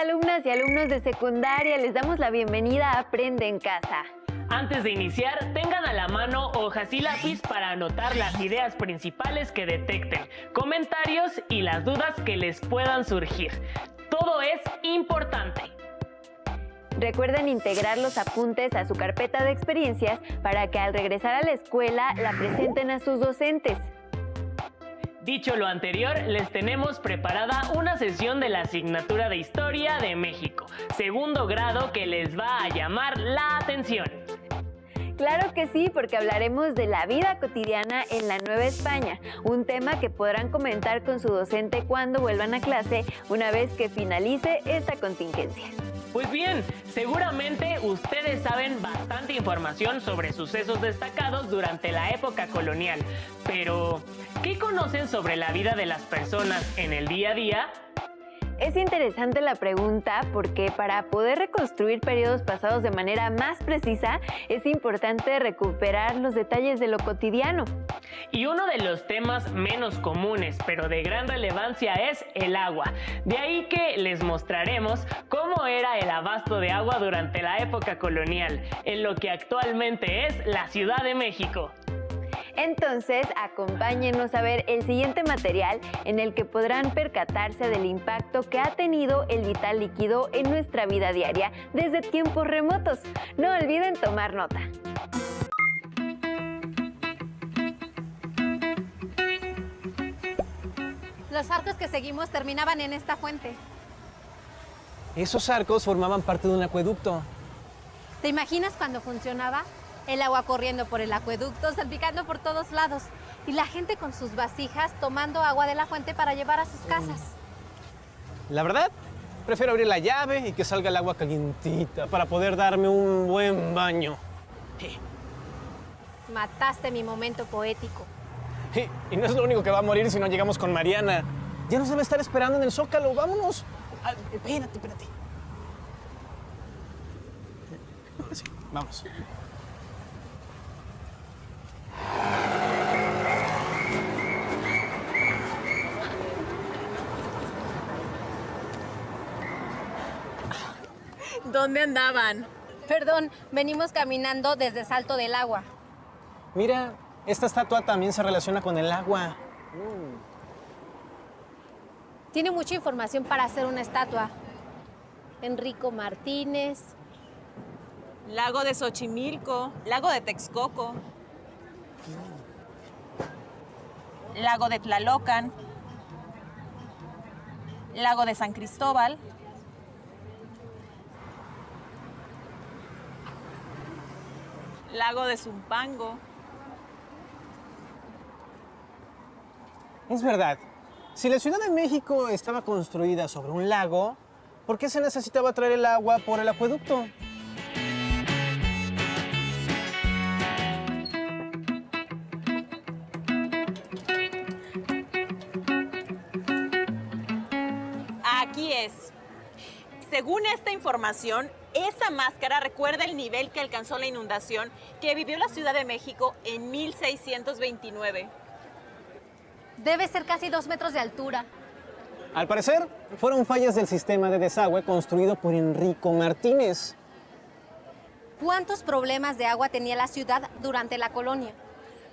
alumnas y alumnos de secundaria? Les damos la bienvenida a Aprende en Casa. Antes de iniciar, tengan a la mano hojas y lápiz para anotar las ideas principales que detecten, comentarios y las dudas que les puedan surgir. Todo es importante. Recuerden integrar los apuntes a su carpeta de experiencias para que al regresar a la escuela la presenten a sus docentes. Dicho lo anterior, les tenemos preparada una sesión de la asignatura de Historia de México, segundo grado, que les va a llamar la atención. Claro que sí, porque hablaremos de la vida cotidiana en la Nueva España, un tema que podrán comentar con su docente cuando vuelvan a clase una vez que finalice esta contingencia. Pues bien, seguramente ustedes saben bastante información sobre sucesos destacados durante la época colonial, pero ¿qué conocen sobre la vida de las personas en el día a día? Es interesante la pregunta porque para poder reconstruir periodos pasados de manera más precisa es importante recuperar los detalles de lo cotidiano. Y uno de los temas menos comunes pero de gran relevancia es el agua. De ahí que les mostraremos cómo era el abasto de agua durante la época colonial, en lo que actualmente es la Ciudad de México. Entonces, acompáñenos a ver el siguiente material en el que podrán percatarse del impacto que ha tenido el vital líquido en nuestra vida diaria desde tiempos remotos. No olviden tomar nota. Los arcos que seguimos terminaban en esta fuente. Esos arcos formaban parte de un acueducto. ¿Te imaginas cuando funcionaba? El agua corriendo por el acueducto, salpicando por todos lados. Y la gente con sus vasijas tomando agua de la fuente para llevar a sus casas. La verdad, prefiero abrir la llave y que salga el agua calientita para poder darme un buen baño. Mataste mi momento poético. Y no es lo único que va a morir si no llegamos con Mariana. Ya nos debe estar esperando en el Zócalo. ¡Vámonos! Espérate. Ahora sí, vamos. ¿Dónde andaban? Perdón, venimos caminando desde Salto del Agua. Mira, esta estatua también se relaciona con el agua. Tiene mucha información para hacer una estatua. Enrico Martínez. Lago de Xochimilco, lago de Texcoco, lago de Tlalocan, lago de San Cristóbal, lago de Zumpango. Es verdad. Si la Ciudad de México estaba construida sobre un lago, ¿por qué se necesitaba traer el agua por el acueducto? Aquí es. Según esta información, esa máscara recuerda el nivel que alcanzó la inundación que vivió la Ciudad de México en 1629. Debe ser casi 2 metros de altura. Al parecer, fueron fallas del sistema de desagüe construido por Enrico Martínez. ¿Cuántos problemas de agua tenía la ciudad durante la colonia?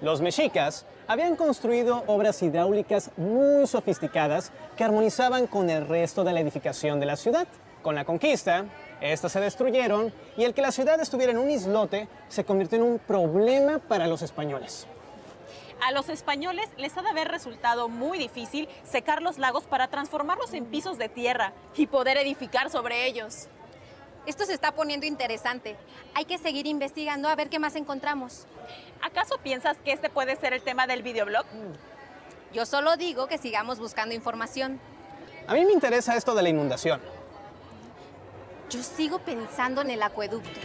Los mexicas habían construido obras hidráulicas muy sofisticadas que armonizaban con el resto de la edificación de la ciudad. Con la conquista, estas se destruyeron y el que la ciudad estuviera en un islote se convirtió en un problema para los españoles. A los españoles les ha de haber resultado muy difícil secar los lagos para transformarlos en pisos de tierra y poder edificar sobre ellos. Esto se está poniendo interesante. Hay que seguir investigando a ver qué más encontramos. ¿Acaso piensas que este puede ser el tema del videoblog? Yo solo digo que sigamos buscando información. A mí me interesa esto de la inundación. Yo sigo pensando en el acueducto.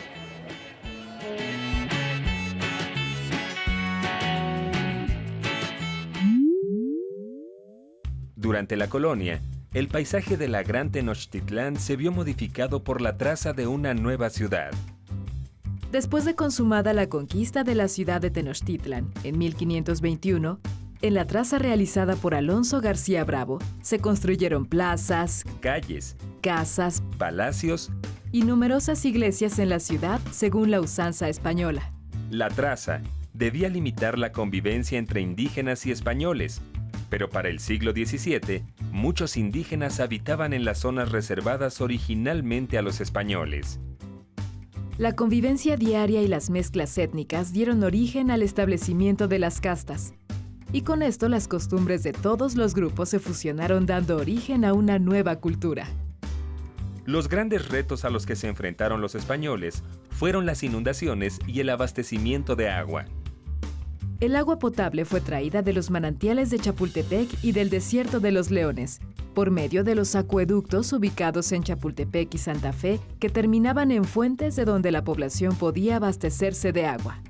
Durante la colonia, el paisaje de la Gran Tenochtitlán se vio modificado por la traza de una nueva ciudad. Después de consumada la conquista de la ciudad de Tenochtitlan en 1521, En la traza realizada por Alonso García Bravo, se construyeron plazas, Calles, casas palacios. y numerosas iglesias en la ciudad según la usanza española. La traza debía limitar la convivencia entre indígenas y españoles, pero para el siglo XVII, muchos indígenas habitaban en las zonas reservadas originalmente a los españoles. La convivencia diaria y las mezclas étnicas dieron origen al establecimiento de las castas. Y con esto las costumbres de todos los grupos se fusionaron dando origen a una nueva cultura. Los grandes retos a los que se enfrentaron los españoles fueron las inundaciones y el abastecimiento de agua. El agua potable fue traída de los manantiales de Chapultepec y del desierto de los Leones, por medio de los acueductos ubicados en Chapultepec y Santa Fe, que terminaban en fuentes de donde la población podía abastecerse de agua.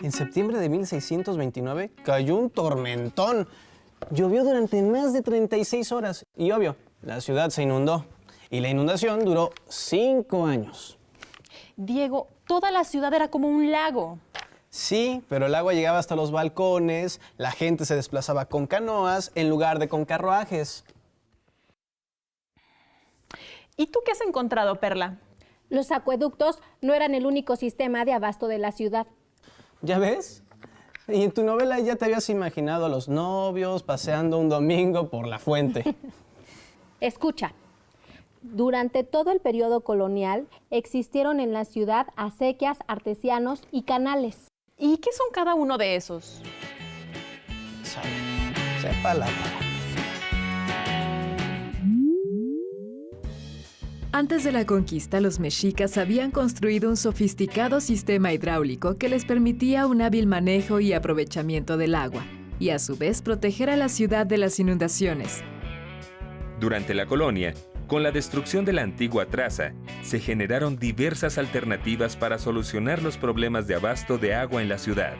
En septiembre de 1629 cayó un tormentón. Llovió durante más de 36 horas y, obvio, la ciudad se inundó. Y la inundación duró 5 años. Diego, toda la ciudad era como un lago. Sí, pero el agua llegaba hasta los balcones, la gente se desplazaba con canoas en lugar de con carruajes. ¿Y tú qué has encontrado, Perla? Los acueductos no eran el único sistema de abasto de la ciudad. ¿Ya ves? Y en tu novela ya te habías imaginado a los novios paseando un domingo por la fuente. Escucha, durante todo el periodo colonial existieron en la ciudad acequias, artesianos y canales. ¿Y qué son cada uno de esos? Sepa la palabra. Antes de la conquista, los mexicas habían construido un sofisticado sistema hidráulico que les permitía un hábil manejo y aprovechamiento del agua, y a su vez proteger a la ciudad de las inundaciones. Durante la colonia, con la destrucción de la antigua traza, se generaron diversas alternativas para solucionar los problemas de abasto de agua en la ciudad.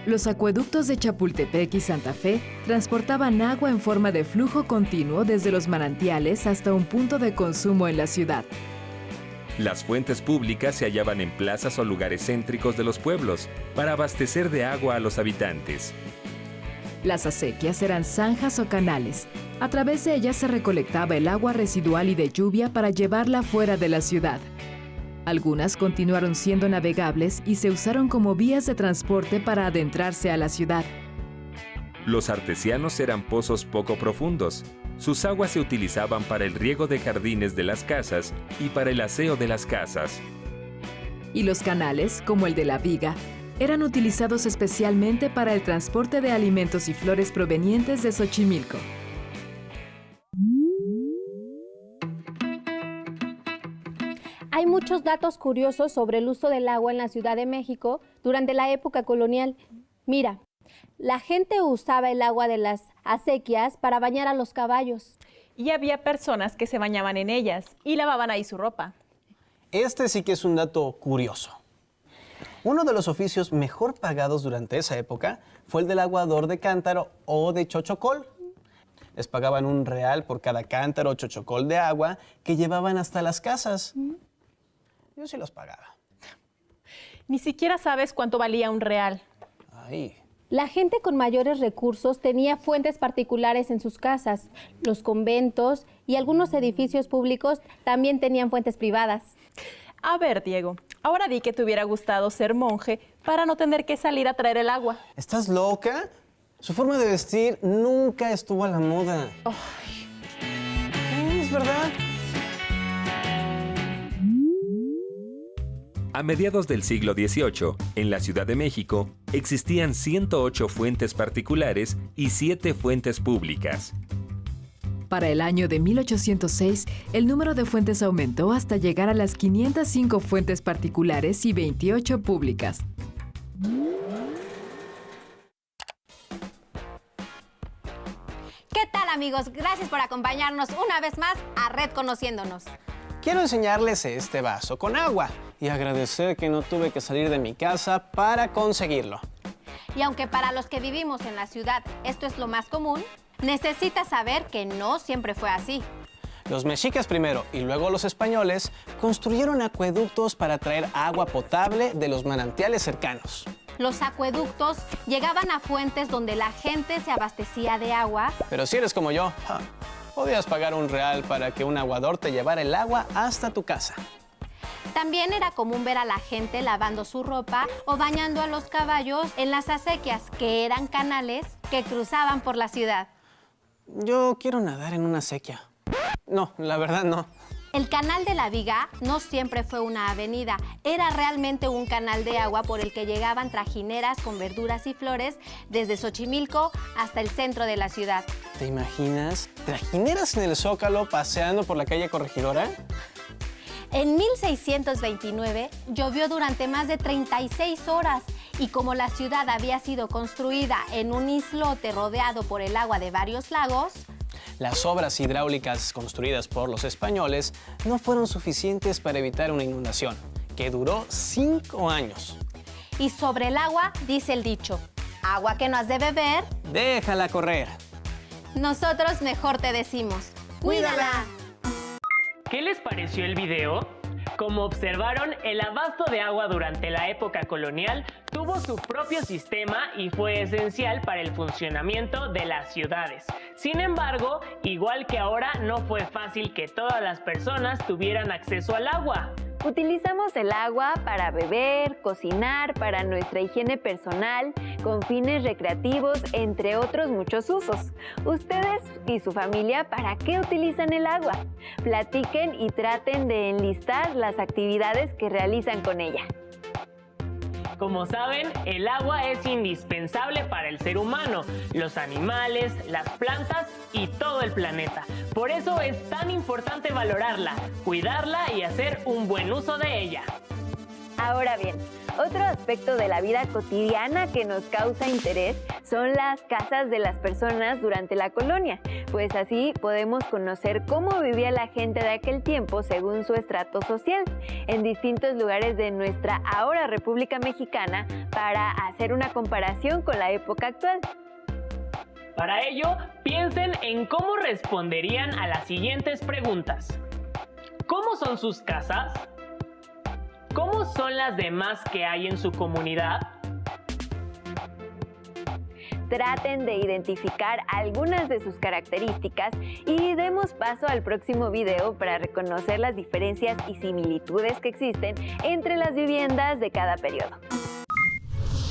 Los acueductos de Chapultepec y Santa Fe transportaban agua en forma de flujo continuo desde los manantiales hasta un punto de consumo en la ciudad. Las fuentes públicas se hallaban en plazas o lugares céntricos de los pueblos para abastecer de agua a los habitantes. Las acequias eran zanjas o canales. A través de ellas se recolectaba el agua residual y de lluvia para llevarla fuera de la ciudad. Algunas continuaron siendo navegables y se usaron como vías de transporte para adentrarse a la ciudad. Los artesianos eran pozos poco profundos. Sus aguas se utilizaban para el riego de jardines de las casas y para el aseo de las casas. Y los canales, como el de la Viga, eran utilizados especialmente para el transporte de alimentos y flores provenientes de Xochimilco. Hay muchos datos curiosos sobre el uso del agua en la Ciudad de México durante la época colonial. Mira, la gente usaba el agua de las acequias para bañar a los caballos. Y había personas que se bañaban en ellas y lavaban ahí su ropa. Este sí que es un dato curioso. Uno de los oficios mejor pagados durante esa época fue el del aguador de cántaro o de chochocol. Les pagaban $1 por cada cántaro o chochocol de agua que llevaban hasta las casas. Yo sí los pagaba. Ni siquiera sabes cuánto valía $1. Ay. La gente con mayores recursos tenía fuentes particulares en sus casas. Los conventos y algunos edificios públicos también tenían fuentes privadas. A ver, Diego, ahora di que te hubiera gustado ser monje para no tener que salir a traer el agua. ¿Estás loca? Su forma de vestir nunca estuvo a la moda. Es verdad. A mediados del siglo XVIII, en la Ciudad de México, existían 108 fuentes particulares y 7 fuentes públicas. Para el año de 1806, el número de fuentes aumentó hasta llegar a las 505 fuentes particulares y 28 públicas. ¿Qué tal, amigos? Gracias por acompañarnos una vez más a Red Conociéndonos. Quiero enseñarles este vaso con agua y agradecer que no tuve que salir de mi casa para conseguirlo. Y aunque para los que vivimos en la ciudad esto es lo más común, necesitas saber que no siempre fue así. Los mexicas primero y luego los españoles construyeron acueductos para traer agua potable de los manantiales cercanos. Los acueductos llegaban a fuentes donde la gente se abastecía de agua. Pero si eres como yo, podías pagar $1 para que un aguador te llevara el agua hasta tu casa. También era común ver a la gente lavando su ropa o bañando a los caballos en las acequias, que eran canales que cruzaban por la ciudad. Yo quiero nadar en una acequia. No, la verdad no. El Canal de la Viga no siempre fue una avenida, era realmente un canal de agua por el que llegaban trajineras con verduras y flores desde Xochimilco hasta el centro de la ciudad. ¿Te imaginas? ¿Trajineras en el Zócalo paseando por la calle Corregidora? En 1629 llovió durante más de 36 horas y como la ciudad había sido construida en un islote rodeado por el agua de varios lagos, las obras hidráulicas construidas por los españoles no fueron suficientes para evitar una inundación, que duró 5 años. Y sobre el agua dice el dicho, agua que no has de beber, déjala correr. Nosotros mejor te decimos, ¡cuídala! ¿Qué les pareció el video? Como observaron, el abasto de agua durante la época colonial tuvo su propio sistema y fue esencial para el funcionamiento de las ciudades. Sin embargo, igual que ahora, no fue fácil que todas las personas tuvieran acceso al agua. Utilizamos el agua para beber, cocinar, para nuestra higiene personal, con fines recreativos, entre otros muchos usos. ¿Ustedes y su familia para qué utilizan el agua? Platiquen y traten de enlistar las actividades que realizan con ella. Como saben, el agua es indispensable para el ser humano, los animales, las plantas y todo el planeta. Por eso es tan importante valorarla, cuidarla y hacer un buen uso de ella. Ahora bien, otro aspecto de la vida cotidiana que nos causa interés son las casas de las personas durante la colonia, pues así podemos conocer cómo vivía la gente de aquel tiempo según su estrato social en distintos lugares de nuestra ahora República Mexicana para hacer una comparación con la época actual. Para ello, piensen en cómo responderían a las siguientes preguntas. ¿Cómo son sus casas? ¿Cómo son las demás que hay en su comunidad? Traten de identificar algunas de sus características y demos paso al próximo video para reconocer las diferencias y similitudes que existen entre las viviendas de cada periodo.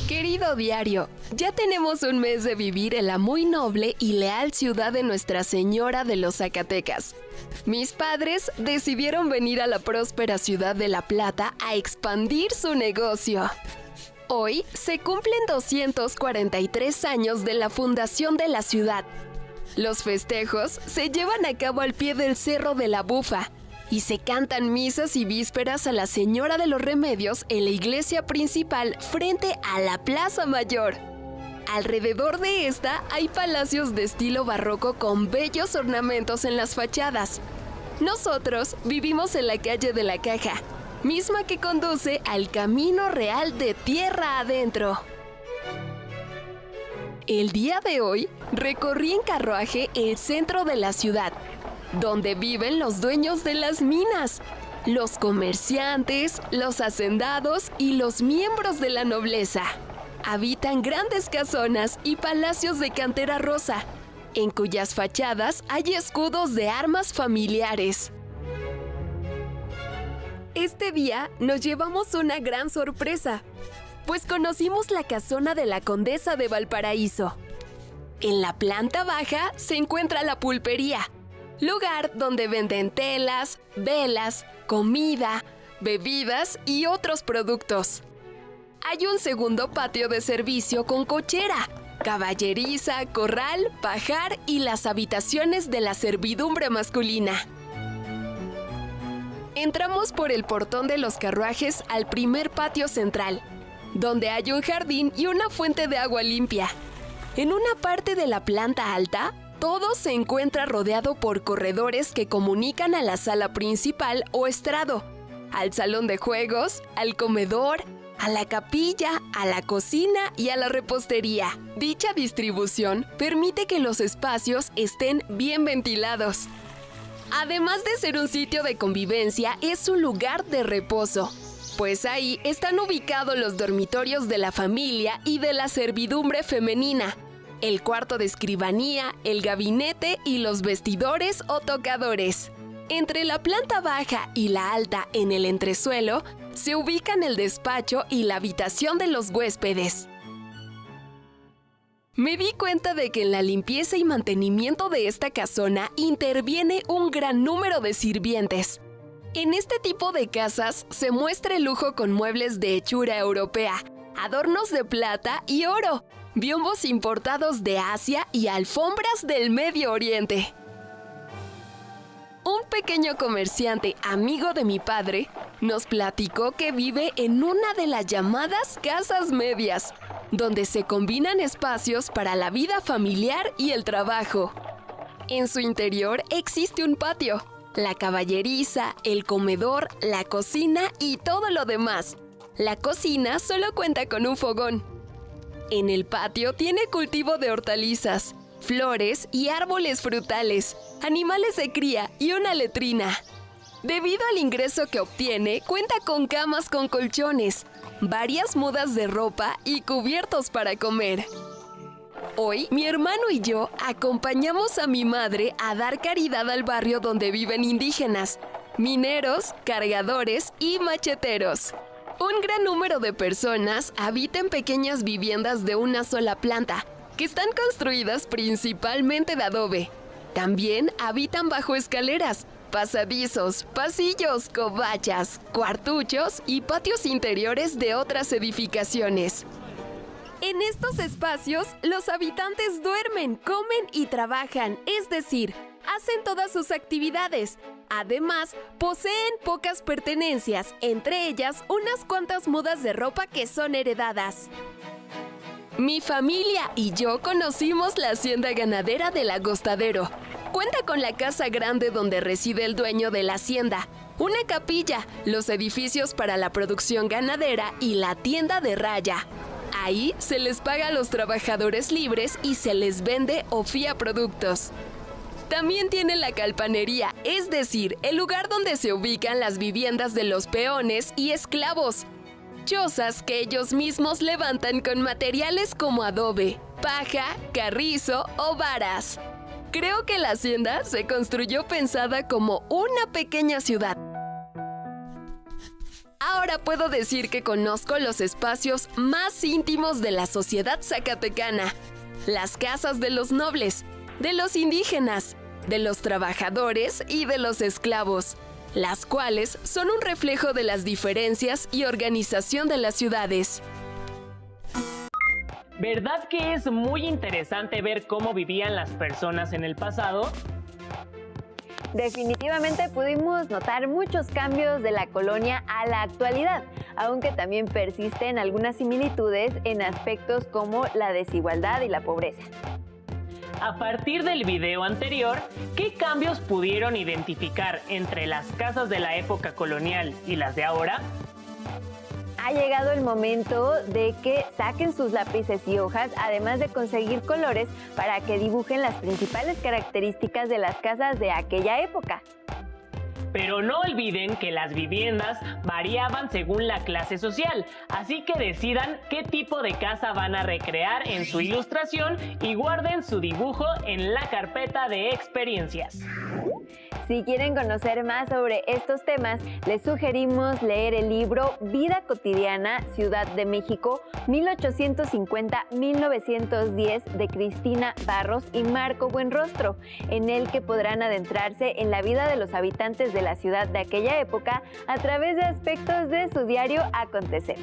Querido diario, ya tenemos un mes de vivir en la muy noble y leal ciudad de Nuestra Señora de los Zacatecas. Mis padres decidieron venir a la próspera ciudad de La Plata a expandir su negocio. Hoy se cumplen 243 años de la fundación de la ciudad. Los festejos se llevan a cabo al pie del Cerro de la Bufa y se cantan misas y vísperas a la Señora de los Remedios en la iglesia principal frente a la Plaza Mayor. Alrededor de esta hay palacios de estilo barroco con bellos ornamentos en las fachadas. Nosotros vivimos en la calle de la Caja, misma que conduce al Camino Real de tierra adentro. El día de hoy recorrí en carruaje el centro de la ciudad, donde viven los dueños de las minas, los comerciantes, los hacendados y los miembros de la nobleza. Habitan grandes casonas y palacios de cantera rosa, en cuyas fachadas hay escudos de armas familiares. Este día nos llevamos una gran sorpresa, pues conocimos la casona de la Condesa de Valparaíso. En la planta baja se encuentra la pulpería, lugar donde venden telas, velas, comida, bebidas y otros productos. Hay un segundo patio de servicio con cochera, caballeriza, corral, pajar y las habitaciones de la servidumbre masculina. Entramos por el portón de los carruajes al primer patio central, donde hay un jardín y una fuente de agua limpia. En una parte de la planta alta, todo se encuentra rodeado por corredores que comunican a la sala principal o estrado, al salón de juegos, al comedor, a la capilla, a la cocina y a la repostería. Dicha distribución permite que los espacios estén bien ventilados. Además de ser un sitio de convivencia, es un lugar de reposo, pues ahí están ubicados los dormitorios de la familia y de la servidumbre femenina, el cuarto de escribanía, el gabinete y los vestidores o tocadores. Entre la planta baja y la alta, en el entresuelo, se ubican el despacho y la habitación de los huéspedes. Me di cuenta de que en la limpieza y mantenimiento de esta casona interviene un gran número de sirvientes. En este tipo de casas se muestra el lujo con muebles de hechura europea, adornos de plata y oro, biombos importados de Asia y alfombras del Medio Oriente. Un pequeño comerciante, amigo de mi padre, nos platicó que vive en una de las llamadas casas medias, donde se combinan espacios para la vida familiar y el trabajo. En su interior existe un patio, la caballeriza, el comedor, la cocina y todo lo demás. La cocina solo cuenta con un fogón. En el patio tiene cultivo de hortalizas, flores y árboles frutales, animales de cría y una letrina. Debido al ingreso que obtiene, cuenta con camas con colchones, varias mudas de ropa y cubiertos para comer. Hoy, mi hermano y yo acompañamos a mi madre a dar caridad al barrio donde viven indígenas, mineros, cargadores y macheteros. Un gran número de personas habita en pequeñas viviendas de una sola planta, que están construidas principalmente de adobe. También habitan bajo escaleras, pasadizos, pasillos, covachas, cuartuchos y patios interiores de otras edificaciones. En estos espacios, los habitantes duermen, comen y trabajan, es decir, hacen todas sus actividades. Además, poseen pocas pertenencias, entre ellas unas cuantas mudas de ropa que son heredadas. Mi familia y yo conocimos la hacienda ganadera del Agostadero. Cuenta con la casa grande donde reside el dueño de la hacienda, una capilla, los edificios para la producción ganadera y la tienda de raya. Ahí se les paga a los trabajadores libres y se les vende o fía productos. También tiene la calpanería, es decir, el lugar donde se ubican las viviendas de los peones y esclavos. Chozas que ellos mismos levantan con materiales como adobe, paja, carrizo o varas. Creo que la hacienda se construyó pensada como una pequeña ciudad. Ahora puedo decir que conozco los espacios más íntimos de la sociedad zacatecana, las casas de los nobles, de los indígenas, de los trabajadores y de los esclavos, las cuales son un reflejo de las diferencias y organización de las ciudades. ¿Verdad que es muy interesante ver cómo vivían las personas en el pasado? Definitivamente pudimos notar muchos cambios de la colonia a la actualidad, aunque también persisten algunas similitudes en aspectos como la desigualdad y la pobreza. A partir del video anterior, ¿qué cambios pudieron identificar entre las casas de la época colonial y las de ahora? Ha llegado el momento de que saquen sus lápices y hojas, además de conseguir colores para que dibujen las principales características de las casas de aquella época. Pero no olviden que las viviendas variaban según la clase social, así que decidan qué tipo de casa van a recrear en su ilustración y guarden su dibujo en la carpeta de experiencias. Si quieren conocer más sobre estos temas, les sugerimos leer el libro Vida Cotidiana, Ciudad de México, 1850-1910 de Cristina Barros y Marco Buenrostro, en el que podrán adentrarse en la vida de los habitantes de la ciudad de aquella época a través de aspectos de su diario acontecer.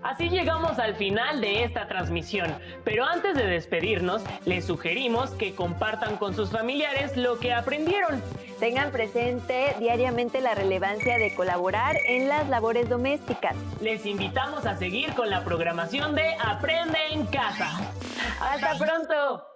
Así llegamos al final de esta transmisión, pero antes de despedirnos, les sugerimos que compartan con sus familiares lo que aprendieron. Tengan presente diariamente la relevancia de colaborar en las labores domésticas. Les invitamos a seguir con la programación de Aprende en Casa. ¡Hasta pronto!